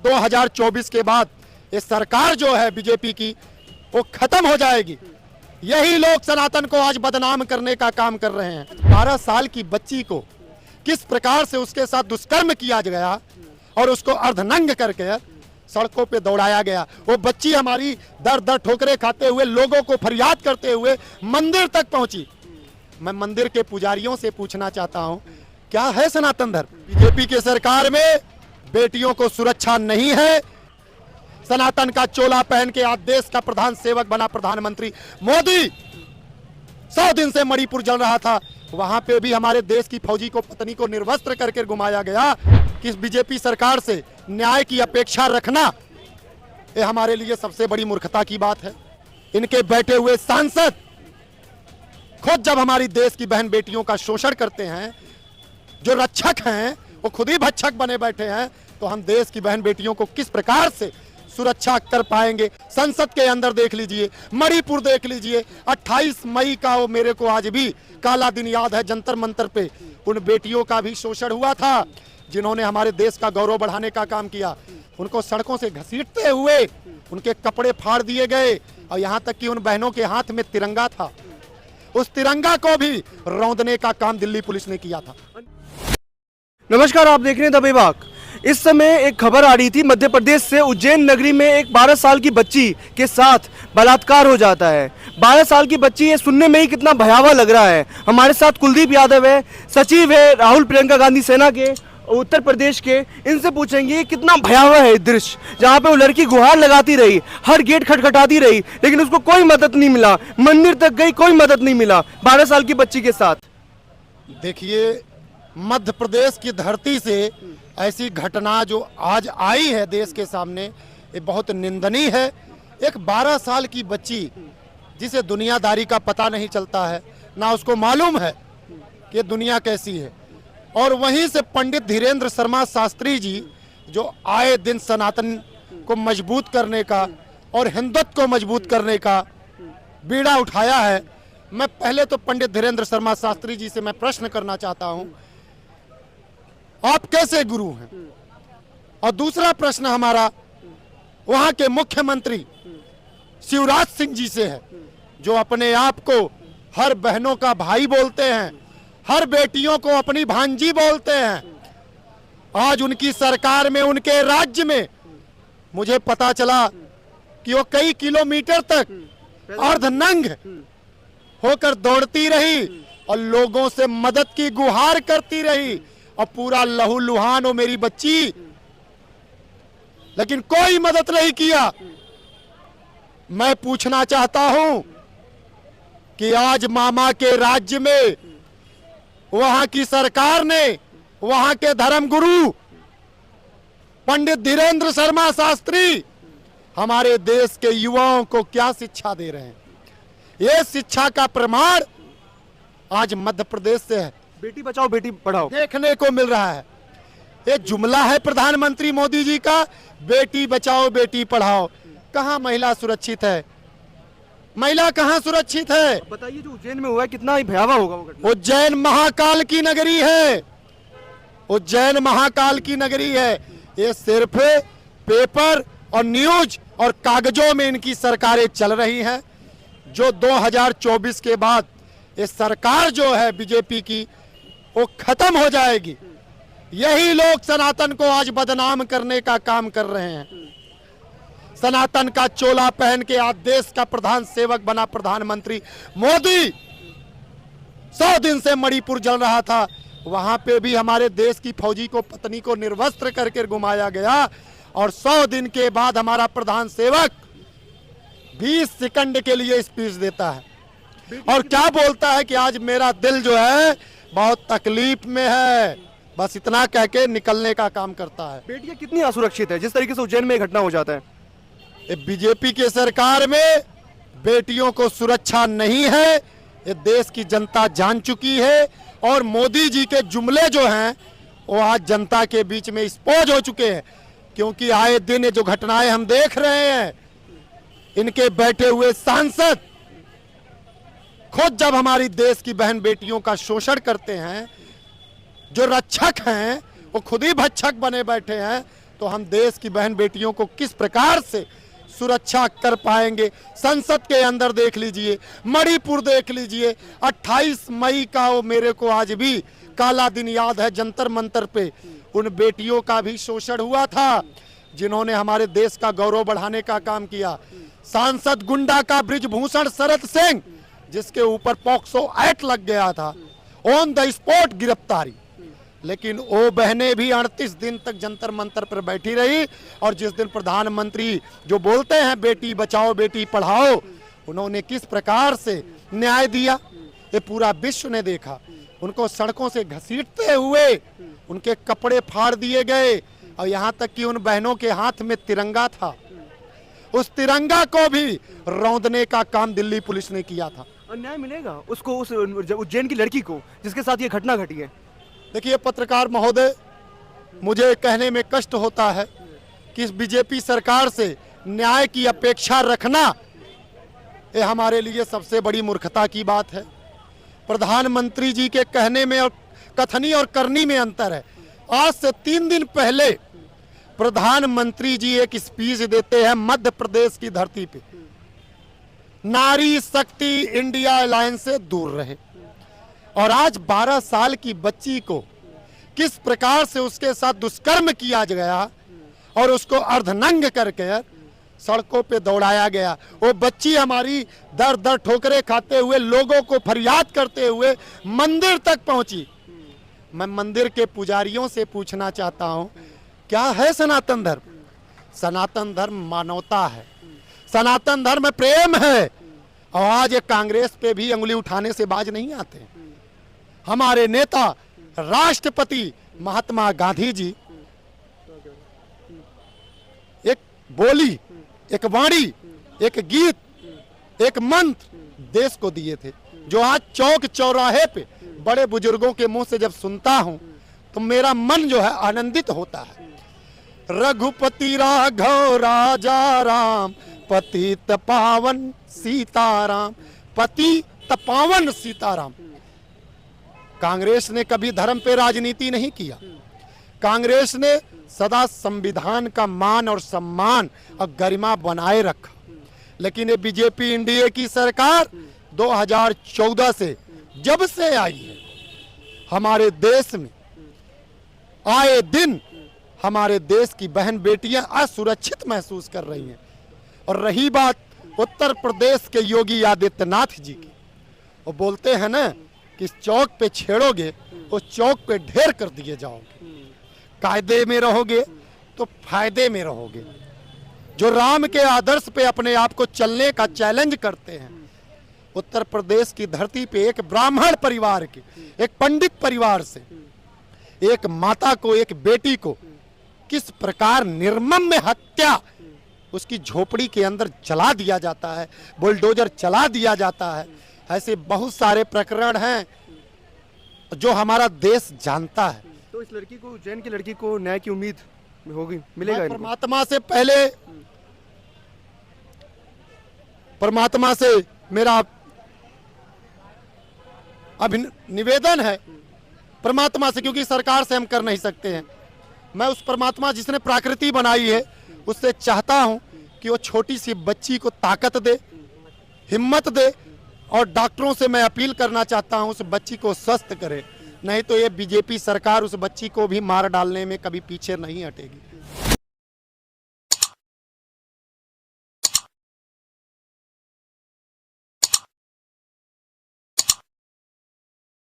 2024 के बाद ये सरकार जो है बीजेपी की वो खत्म हो जाएगी। यही लोग सनातन को आज बदनाम करने का काम कर रहे हैं। 12 साल की बच्ची को किस प्रकार से उसके साथ दुष्कर्म किया गया और उसको अर्धनंग करके सड़कों पे दौड़ाया गया। वो बच्ची हमारी दर दर ठोकरे खाते हुए, लोगों को फरियाद करते हुए मंदिर तक पहुंची। मैं मंदिर के पुजारियों से पूछना चाहता हूं, क्या है सनातन धर्म? बीजेपी की सरकार में बेटियों को सुरक्षा नहीं है। सनातन का चोला पहन के आज देश का प्रधान सेवक बना प्रधानमंत्री मोदी। 100 दिन से मणिपुर जल रहा था, वहां पे भी हमारे देश की फौजी को पत्नी को निर्वस्त्र करके घुमाया गया। कि बीजेपी सरकार से न्याय की अपेक्षा रखना ये हमारे लिए सबसे बड़ी मूर्खता की बात है। इनके बैठे हुए सांसद खुद जब हमारी देश की बहन बेटियों का शोषण करते हैं, जो रक्षक हैं वो खुद ही भक्षक बने बैठे हैं, तो हम देश की बहन बेटियों को किस प्रकार से सुरक्षा कर पाएंगे? संसद के अंदर देख लीजिए, मणिपुर देख लीजिए, 28 मई का वो मेरे को आज भी काला दिन याद है। जंतर मंतर पे उन बेटियों का भी शोषण हुआ था जिन्होंने हमारे देश का गौरव बढ़ाने का काम किया। उनको सड़कों से घसीटते हुए उनके कपड़े फाड़ दिए गए और यहाँ तक कि उन बहनों के हाथ में तिरंगा था, उस तिरंगा को भी रौंदने का काम दिल्ली पुलिस ने किया था। नमस्कार, आप देख रहे हैं द बेबाक। इस समय एक खबर आ रही थी, मध्य प्रदेश से उज्जैन नगरी में एक 12 साल की बच्ची के साथ बलात्कार हो जाता है। 12 साल की बच्ची, ये सुनने में ही कितना भयावह लग रहा है। हमारे साथ कुलदीप यादव है, सचिव है राहुल प्रियंका गांधी सेना के उत्तर प्रदेश के। इनसे पूछेंगे कितना भयावह है दृश्य, जहाँ पे वो लड़की गुहार लगाती रही, हर गेट खटखटाती रही, लेकिन उसको कोई मदद नहीं मिला। मंदिर तक गई, कोई मदद नहीं मिला 12 साल की बच्ची के साथ। देखिए, मध्य प्रदेश की धरती से ऐसी घटना जो आज आई है देश के सामने, ये बहुत निंदनीय है। एक 12 साल की बच्ची जिसे दुनियादारी का पता नहीं चलता है, ना उसको मालूम है कि दुनिया कैसी है, और वहीं से पंडित धीरेन्द्र शर्मा शास्त्री जी जो आए दिन सनातन को मजबूत करने का और हिंदुत्व को मजबूत करने का बीड़ा उठाया है। मैं पहले तो पंडित धीरेन्द्र शर्मा शास्त्री जी से मैं प्रश्न करना चाहता हूं, आप कैसे गुरु हैं? और दूसरा प्रश्न हमारा वहां के मुख्यमंत्री शिवराज सिंह जी से है, जो अपने आप को हर बहनों का भाई बोलते हैं, हर बेटियों को अपनी भांजी बोलते हैं। आज उनकी सरकार में, उनके राज्य में मुझे पता चला कि वो कई किलोमीटर तक अर्धनंग होकर दौड़ती रही और लोगों से मदद की गुहार करती रही, और पूरा लहूलुहान हो मेरी बच्ची, लेकिन कोई मदद नहीं किया। मैं पूछना चाहता हूं कि आज मामा के राज्य में वहां की सरकार ने वहां के धर्मगुरु पंडित धीरेन्द्र शर्मा शास्त्री हमारे देश के युवाओं को क्या शिक्षा दे रहे हैं? ये शिक्षा का प्रमाण आज मध्य प्रदेश से है। बेटी बचाओ बेटी पढ़ाओ देखने को मिल रहा है। ये जुमला है प्रधानमंत्री मोदी जी का, बेटी बचाओ बेटी पढ़ाओ। कहां महिला सुरक्षित है? महिला कहां सुरक्षित है? बताइए, जो उज्जैन में हुआ है कितना ही भयावह होगा वो घटना। उज्जैन महाकाल की नगरी है, उज्जैन महाकाल की नगरी है। ये सिर्फ पेपर और न्यूज और कागजों में इनकी सरकारें चल रही हैं। जो 2024 के बाद ये सरकार जो है बीजेपी की वो खत्म हो जाएगी। यही लोग सनातन को आज बदनाम करने का काम कर रहे हैं। सनातन का चोला पहन के आज देश का प्रधान सेवक बना प्रधानमंत्री मोदी। 100 दिन से मणिपुर जल रहा था, वहां पे भी हमारे देश की फौजी को पत्नी को निर्वस्त्र करके घुमाया गया, और 100 दिन के बाद हमारा प्रधान सेवक 20 सेकंड के लिए स्पीच देता है और क्या बोलता है कि आज मेरा दिल जो है बहुत तकलीफ में है, बस इतना कह के निकलने का काम करता है। बेटियां कितनी असुरक्षित है जिस तरीके से उज्जैन में घटना हो जाता है? बीजेपी की सरकार में बेटियों को सुरक्षा नहीं है, ये देश की जनता जान चुकी है, और मोदी जी के जुमले जो हैं वो आज जनता के बीच में स्पॉज हो चुके हैं। क्योंकि आए दिन ये जो घटनाएं हम देख रहे हैं, इनके बैठे हुए सांसद खुद जब हमारी देश की बहन बेटियों का शोषण करते हैं, जो रक्षक हैं वो खुद ही भक्षक बने बैठे हैं, तो हम देश की बहन बेटियों को किस प्रकार से सुरक्षा कर पाएंगे। संसद के अंदर देख लीजिए, मणिपुर देख लीजिए, 28 मई का वो मेरे को आज भी काला दिन याद है। जंतर मंतर पे उन बेटियों का भी शोषण हुआ था जिन्होंने हमारे देश का गौरव बढ़ाने का काम किया। सांसद गुंडा का ब्रिजभूषण शरद सिंह, जिसके ऊपर पॉक्सो एक्ट लग गया था, ऑन द स्पॉट गिरफ्तारी, लेकिन वो बहनें भी 38 दिन तक जंतर मंतर पर बैठी रही। और जिस दिन प्रधानमंत्री जो बोलते हैं बेटी बचाओ बेटी पढ़ाओ, उन्होंने किस प्रकार से न्याय दिया ये पूरा विश्व ने देखा। उनको सड़कों से घसीटते हुए उनके कपड़े फाड़ दिए गए और यहाँ तक कि उन बहनों के हाथ में तिरंगा था, उस तिरंगा को भी रौंदने का काम दिल्ली पुलिस ने किया था। और न्याय मिलेगा उसको, उस उज्जैन की लड़की को जिसके साथ ये घटना घटी है? देखिए पत्रकार महोदय, मुझे कहने में कष्ट होता है कि इस बीजेपी सरकार से न्याय की अपेक्षा रखना ये हमारे लिए सबसे बड़ी मूर्खता की बात है। प्रधानमंत्री जी के कहने में और कथनी और करनी में अंतर है। आज से 3 दिन पहले प्रधानमंत्री जी एक स्पीच देते हैं मध्य प्रदेश की धरती पे, नारी शक्ति इंडिया अलायंस से दूर रहे। और आज 12 साल की बच्ची को किस प्रकार से उसके साथ दुष्कर्म किया गया और उसको अर्धनंग करके सड़कों पे दौड़ाया गया। वो बच्ची हमारी दर दर ठोकरे खाते हुए, लोगों को फरियाद करते हुए मंदिर तक पहुंची। मैं मंदिर के पुजारियों से पूछना चाहता हूं, क्या है सनातन धर्म? सनातन धर्म मानवता है, सनातन धर्म प्रेम है। और आज ये कांग्रेस पे भी अंगुली उठाने से बाज नहीं आते। हमारे नेता राष्ट्रपति महात्मा गांधी जी एक बोली, एक वाणी, एक गीत, एक मंत्र देश को दिए थे, जो आज चौक चौराहे पे बड़े बुजुर्गों के मुंह से जब सुनता हूं तो मेरा मन जो है आनंदित होता है। रघुपति राघव राजा राम, पतित पावन सीताराम, पतित पावन सीताराम। कांग्रेस ने कभी धर्म पे राजनीति नहीं किया। कांग्रेस ने सदा संविधान का मान और सम्मान और गरिमा बनाए रखा। लेकिन ये बीजेपी एनडीए की सरकार 2014 से जब से आई है, हमारे देश में आए दिन हमारे देश की बहन बेटियां असुरक्षित महसूस कर रही हैं। और रही बात उत्तर प्रदेश के योगी आदित्यनाथ जी की, वो बोलते हैं ना कि इस चौक पे छेड़ोगे उस चौक पे ढेर कर दिए जाओगे, कायदे में रहोगे तो फायदे में रहोगे। जो राम के आदर्श पे अपने आप को चलने का चैलेंज करते हैं, उत्तर प्रदेश की धरती पे एक ब्राह्मण परिवार के, एक पंडित परिवार से एक माता को, एक बेटी को किस प्रकार निर्मम में हत्या, उसकी झोपड़ी के अंदर जला दिया जाता है, बुलडोजर चला दिया जाता है। ऐसे बहुत सारे प्रकरण हैं जो हमारा देश जानता है। तो इस लड़की को, उज्जैन की लड़की को न्याय की उम्मीद होगी, मिलेगा? परमात्मा से पहले, परमात्मा से मेरा निवेदन है, परमात्मा से, क्योंकि सरकार से हम कर नहीं सकते हैं। मैं उस परमात्मा जिसने प्रकृति बनाई है उससे चाहता हूं कि वो छोटी सी बच्ची को ताकत दे, हिम्मत दे। और डॉक्टरों से मैं अपील करना चाहता हूं उस बच्ची को स्वस्थ करे, नहीं तो ये बीजेपी सरकार उस बच्ची को भी मार डालने में कभी पीछे नहीं हटेगी।